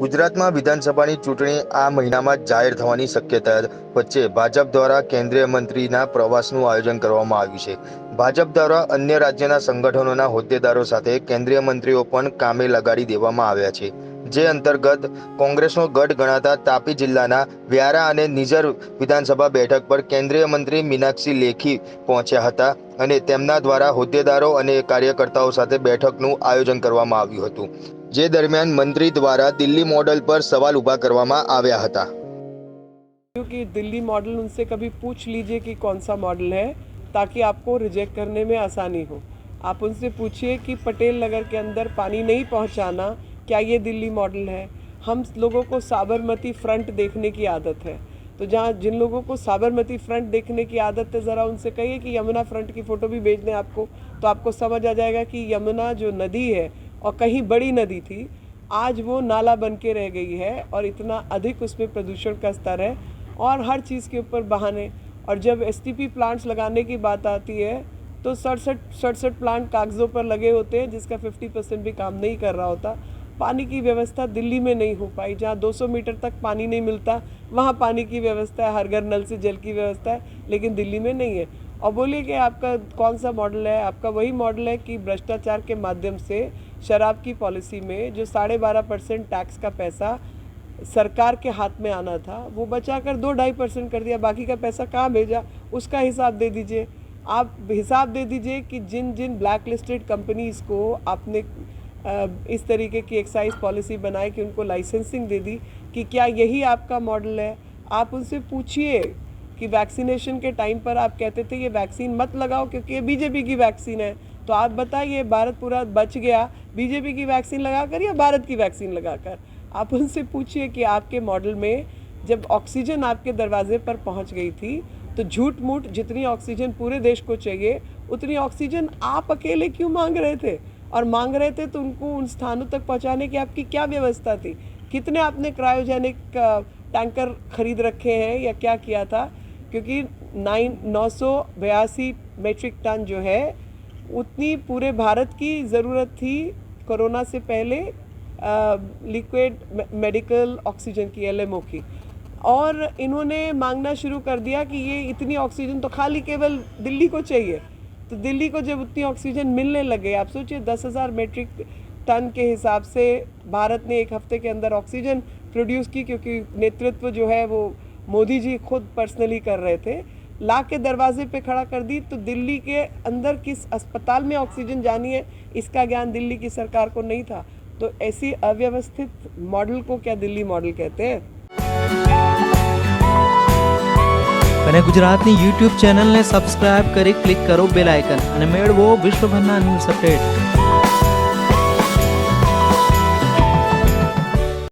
ગુજરાતમાં વિધાનસભાની ચૂંટણી આ મહિનામાં જાહેર થવાની શક્યતા વચ્ચે ભાજપ દ્વારા કેન્દ્રીય મંત્રીના પ્રવાસનું આયોજન કરવામાં આવ્યું છે। ભાજપ દ્વારા અન્ય રાજ્યના સંગઠનોના હોદ્દેદારો સાથે કેન્દ્રીય મંત્રીઓ પણ કામે લગાડી દેવામાં આવ્યા છે। જે અંતર્ગત કોંગ્રેસનો ગઢ ગણાતા તાપી જિલ્લાના વ્યારા અને નિઝર વિધાનસભા બેઠક પર કેન્દ્રીય મંત્રી મીનાક્ષી લેખી પહોંચ્યા હતા અને તેમના દ્વારા હોદ્દેદારો અને કાર્યકર્તાઓ સાથે બેઠકનું આયોજન કરવામાં આવ્યું હતું। જે દરમિયાન મંત્રી દ્વારા દિલ્હી मॉडल पर सवाल उभा करवामा आव्या हता। क्योंकि दिल्ली मॉडल उनसे कभी पूछ लीजिए कि कौन सा मॉडल है, ताकि आपको रिजेक्ट करने में आसानी हो। आप उनसे पूछिए कि पटेल नगर के अंदर पानी नहीं पहुंचाना क्या ये दिल्ली मॉडल है। हम लोगों को साबरमती फ्रंट देखने की आदत है, तो जहाँ जिन लोगों को साबरमती फ्रंट देखने की आदत है, ज़रा उनसे कहिए कि यमुना फ्रंट की फ़ोटो भी भेज दें आपको, तो आपको समझ आ जाएगा कि यमुना जो नदी है और कहीं बड़ी नदी थी, आज वो नाला बन के रह गई है और इतना अधिक उसमें प्रदूषण का स्तर है और हर चीज़ के ऊपर बहाने। और जब एसटीपी प्लांट्स लगाने की बात आती है तो 67 प्लांट कागज़ों पर लगे होते हैं, जिसका 50% भी काम नहीं कर रहा होता। पानी की व्यवस्था दिल्ली में नहीं हो पाई, जहाँ 200 मीटर तक पानी नहीं मिलता वहाँ पानी की व्यवस्था है, हर घर नल से जल की व्यवस्था है, लेकिन दिल्ली में नहीं है। और बोलिए कि आपका कौन सा मॉडल है? आपका वही मॉडल है कि भ्रष्टाचार के माध्यम से शराब की पॉलिसी में जो 12.5% टैक्स का पैसा सरकार के हाथ में आना था, वो बचाकर 2-2.5% कर दिया। बाकी का पैसा कहाँ भेजा, उसका हिसाब दे दीजिए। आप हिसाब दे दीजिए कि जिन जिन ब्लैक लिस्टेड कंपनीज़ को आपने इस तरीके की एक्साइज पॉलिसी बनाई कि उनको लाइसेंसिंग दे दी, कि क्या यही आपका मॉडल है? आप उनसे पूछिए कि वैक्सीनेशन के टाइम पर आप कहते थे ये वैक्सीन मत लगाओ क्योंकि ये बीजेपी की वैक्सीन है, तो आप बताइए भारत पूरा बच गया बीजेपी की वैक्सीन लगाकर या भारत की वैक्सीन लगाकर? आप उनसे पूछिए कि आपके मॉडल में जब ऑक्सीजन आपके दरवाजे पर पहुंच गई थी तो झूठ मूठ जितनी ऑक्सीजन पूरे देश को चाहिए उतनी ऑक्सीजन आप अकेले क्यों मांग रहे थे? और मांग रहे थे तो उनको उन स्थानों तक पहुंचाने की आपकी क्या व्यवस्था थी? कितने आपने क्रायोजेनिक टैंकर खरीद रखे हैं या क्या किया था? क्योंकि 982 मेट्रिक टन जो है उतनी पूरे भारत की ज़रूरत थी कोरोना से पहले लिक्विड मेडिकल ऑक्सीजन की, एलएमओ की। और इन्होंने मांगना शुरू कर दिया कि ये इतनी ऑक्सीजन तो खाली केवल दिल्ली को चाहिए। तो दिल्ली को जब उतनी ऑक्सीजन मिलने लगे, आप सोचिए 10,000 मेट्रिक टन के हिसाब से भारत ने एक हफ्ते के अंदर ऑक्सीजन प्रोड्यूस की, क्योंकि नेतृत्व जो है वो मोदी जी खुद पर्सनली कर रहे थे, ला के दरवाजे पे खड़ा कर दी। तो दिल्ली के अंदर किस अस्पताल में ऑक्सीजन जानी है इसका ज्ञान दिल्ली की सरकार को नहीं था। तो ऐसी अव्यवस्थित मॉडल को क्या दिल्ली मॉडल कहते हैं? અને ગુજરાતની YouTube ચેનલને સબસ્ક્રાઇબ કરી ક્લિક કરો બેલ આઇકન અને મેળવો વિશ્વભરના ન્યૂઝ અપડેટ।